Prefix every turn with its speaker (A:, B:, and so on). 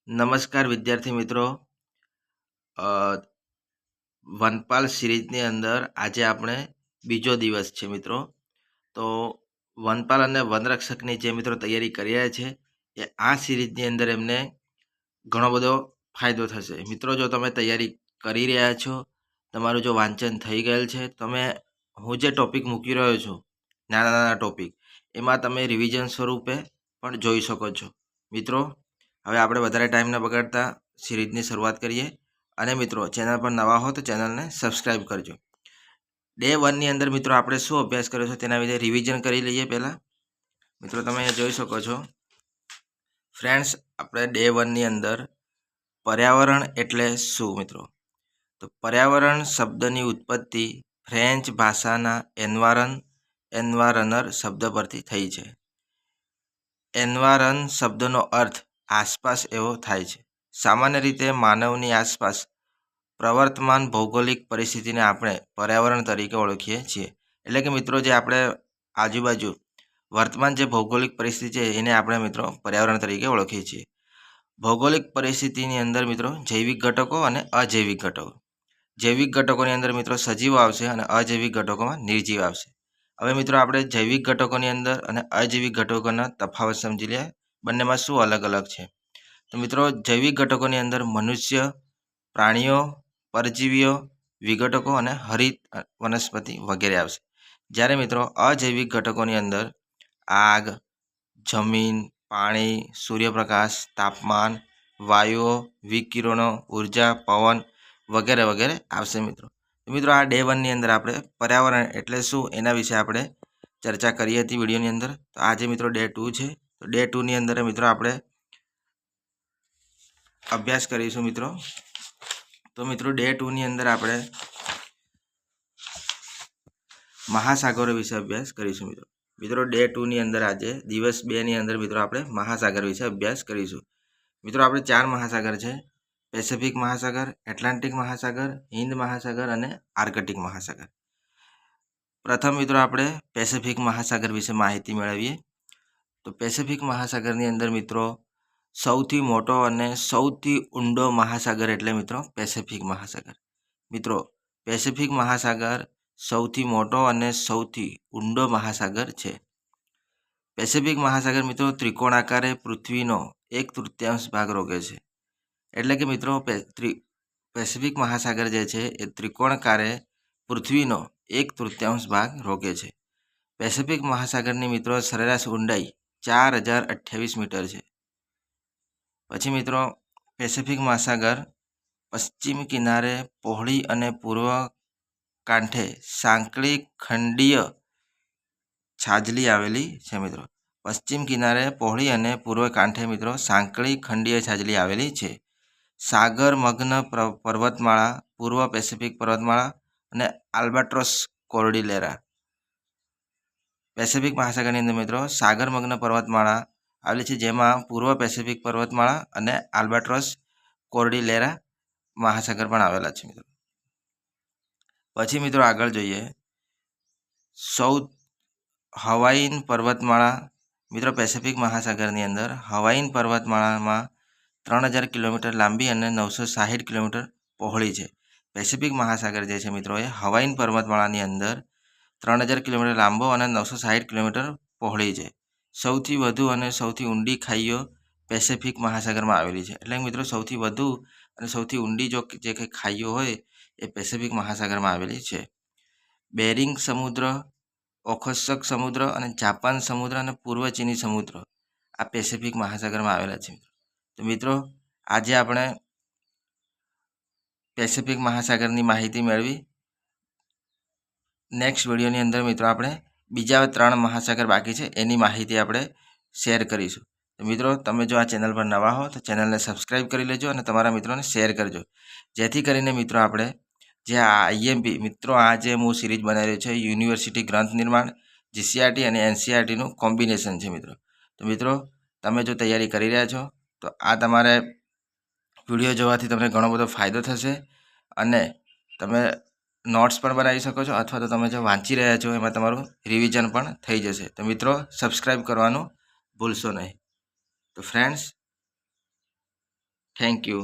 A: નમસ્કાર વિદ્યાર્થી મિત્રો. અ, વનપાલ સિરીઝની અંદર આજે આપણે બીજો દિવસ છે મિત્રો. તો વનપાલ અને વનરક્ષકની જે મિત્રો તૈયારી કરી રહ્યા છે એ આ સિરીઝની અંદર એમને ઘણો બધો ફાયદો થશે. મિત્રો, જો તમે તૈયારી કરી રહ્યા છો, તમારું જો વાંચન થઈ ગયેલ છે, તમે હું જે ટોપિક મૂકી રહ્યો છું, નાના નાના ટોપિક, એમાં તમે રિવિઝન સ્વરૂપે પણ જોઈ શકો છો. મિત્રો, હવે આપણે વધારે ટાઈમ ન બગાડતા સિરીઝની શરૂઆત કરીએ. અને મિત્રો, ચેનલ પર નવા હો તો ચેનલને સબસ્ક્રાઈબ કરજો. ડે 1ની અંદર મિત્રો આપણે શું અભ્યાસ કર્યો છે તેના વિશે રિવિઝન કરી લઈએ. પહેલાં મિત્રો તમે અહીંયા જોઈ શકો છો. ફ્રેન્ડ્સ, આપણે ડે 1ની અંદર પર્યાવરણ એટલે શું મિત્રો? તો પર્યાવરણ શબ્દની ઉત્પત્તિ ફ્રેન્ચ ભાષાના એન્વારનર શબ્દ પરથી થઈ છે. એન્વારન શબ્દનો અર્થ આસપાસ એવો થાય છે. સામાન્ય રીતે માનવની આસપાસ પ્રવર્તમાન ભૌગોલિક પરિસ્થિતિને આપણે પર્યાવરણ તરીકે ઓળખીએ છીએ. એટલે કે મિત્રો, જે આપણે આજુબાજુ વર્તમાન જે ભૌગોલિક પરિસ્થિતિ છે એને આપણે મિત્રો પર્યાવરણ તરીકે ઓળખીએ છીએ. ભૌગોલિક પરિસ્થિતિની અંદર મિત્રો જૈવિક ઘટકો અને અજૈવિક ઘટકો. જૈવિક ઘટકોની અંદર મિત્રો સજીવો આવશે અને અજૈવિક ઘટકોમાં નિર્જીવ આવશે. હવે મિત્રો આપણે જૈવિક ઘટકોની અંદર અને અજૈવિક ઘટકોના તફાવત સમજી લઈએ. બંનેમાં શું અલગ અલગ છે? તો મિત્રો, જૈવિક ઘટકોની અંદર મનુષ્ય, પ્રાણીઓ, પરજીવીઓ, વિઘટકો અને હરિત વનસ્પતિ વગેરે આવશે. જ્યારે મિત્રો અજૈવિક ઘટકોની અંદર આગ, જમીન, પાણી, સૂર્યપ્રકાશ, તાપમાન, વાયુઓ, વિકિરણો, ઉર્જા, પવન વગેરે વગેરે આવશે મિત્રો. મિત્રો, આ ડે 1ની અંદર આપણે પર્યાવરણ એટલે શું એના વિશે આપણે ચર્ચા કરી હતી વિડીયોની અંદર. તો આજે મિત્રો ડે 2 છે. તો ડે 2ની અંદર મિત્રો આપણે અભ્યાસ કરીશું મિત્રો. તો મિત્રો ડે 2ની અંદર આપણે મહાસાગરો વિશે અભ્યાસ કરીશું મિત્રો. મિત્રો, ડે 2ની અંદર આજે દિવસ 2ની અંદર મિત્રો આપણે મહાસાગર વિશે અભ્યાસ કરીશું. મિત્રો, આપણે 4 મહાસાગર છે: પેસિફિક મહાસાગર, એટલાન્ટિક મહાસાગર, હિન્દ મહાસાગર અને આર્કટિક મહાસાગર. પ્રથમ મિત્રો આપણે પેસિફિક મહાસાગર વિશે માહિતી મેળવીએ. તો પેસિફિક મહાસાગરની અંદર મિત્રો સૌથી મોટો અને સૌથી ઊંડો મહાસાગર એટલે મિત્રો પેસિફિક મહાસાગર. મિત્રો, પેસિફિક મહાસાગર સૌથી મોટો અને સૌથી ઊંડો મહાસાગર છે. પેસિફિક મહાસાગર મિત્રો ત્રિકોણાકારે પૃથ્વીનો 1/3 ભાગ રોકે છે. એટલે કે મિત્રો પેસિફિક મહાસાગર જે છે એ ત્રિકોણાકારે પૃથ્વીનો 1/3 ભાગ રોકે છે. પેસિફિક મહાસાગરની મિત્રો સરેરાશ ઊંડાઈ 4028 મીટર છે. પછી મિત્રો પેસિફિક મહાસાગર પશ્ચિમ કિનારે પહોળી અને પૂર્વ કાંઠે સાંકડી ખંડીય છાજલી આવેલી છે મિત્રો. પશ્ચિમ કિનારે પહોળી અને પૂર્વ કાંઠે મિત્રો સાંકડી ખંડીય છાજલી આવેલી છે. સાગર મગ્ન પર્વતમાળા, પૂર્વ પેસિફિક પર્વતમાળા અને આલ્બાટ્રોસ કોર્ડિલેરા. પેસિફિક મહાસાગરની અંદર મિત્રો સાગરમગ્ન પર્વતમાળા આવેલી છે, જેમાં પૂર્વ પેસિફિક પર્વતમાળા અને આલ્બાટ્રોસ કોર્ડિલેરા મહાસાગર પણ આવેલા છે મિત્રો. પછી મિત્રો આગળ જોઈએ. હવાઈન પર્વતમાળા. મિત્રો પેસિફિક મહાસાગરની અંદર હવાઈન પર્વતમાળામાં 3000 કિલોમીટર લાંબી અને 960 કિલોમીટર પહોળી છે. પેસિફિક મહાસાગર જે છે મિત્રો એ હવાઈન પર્વતમાળાની અંદર 3000 કિલોમીટર લાંબો અને 960 કિલોમીટર પહોળી છે. સૌથી વધુ અને સૌથી ઊંડી ખાઈઓ પેસિફિક મહાસાગરમાં આવેલી છે. એટલે મિત્રો સૌથી વધુ અને સૌથી ઊંડી જે કંઈ ખાઈઓ હોય એ પેસિફિક મહાસાગરમાં આવેલી છે. બેરિંગ સમુદ્ર, ઓખોત્સક સમુદ્ર અને જાપાન સમુદ્ર અને પૂર્વ ચીની સમુદ્ર આ પેસિફિક મહાસાગરમાં આવેલા છે. તો મિત્રો આજે આપણે પેસિફિક મહાસાગરની માહિતી મેળવી. નેક્સ્ટ વિડીયોની અંદર મિત્રો આપણે બીજા 3 મહાસાગર બાકી છે એની માહિતી આપણે શેર કરીશું. તો મિત્રો, તમે જો આ ચેનલ પર નવા હો તો ચેનલને સબસ્ક્રાઈબ કરી લેજો અને તમારા મિત્રોને શેર કરજો, જેથી કરીને મિત્રો આપણે જે આ આઈએમપી મિત્રો આ જે હું સિરીઝ બનાવી રહ્યો છે યુનિવર્સિટી ગ્રંથ નિર્માણ, જીસીઆરટી અને એનસીઆરટીનું કોમ્બિનેશન છે મિત્રો. તો મિત્રો, તમે જો તૈયારી કરી રહ્યા છો તો આ તમારે વિડીયો જોવાથી તમને ઘણો બધો ફાયદો થશે અને તમે નોટ્સ પણ બનાવી શકો છો, અથવા તો તમે જો વાંચી રહ્યા છો એમાં તમારું રિવિઝન પણ થઈ જશે. તો મિત્રો સબસ્ક્રાઈબ કરવાનું ભૂલશો નહીં. તો ફ્રેન્ડ્સ, થેન્ક યુ.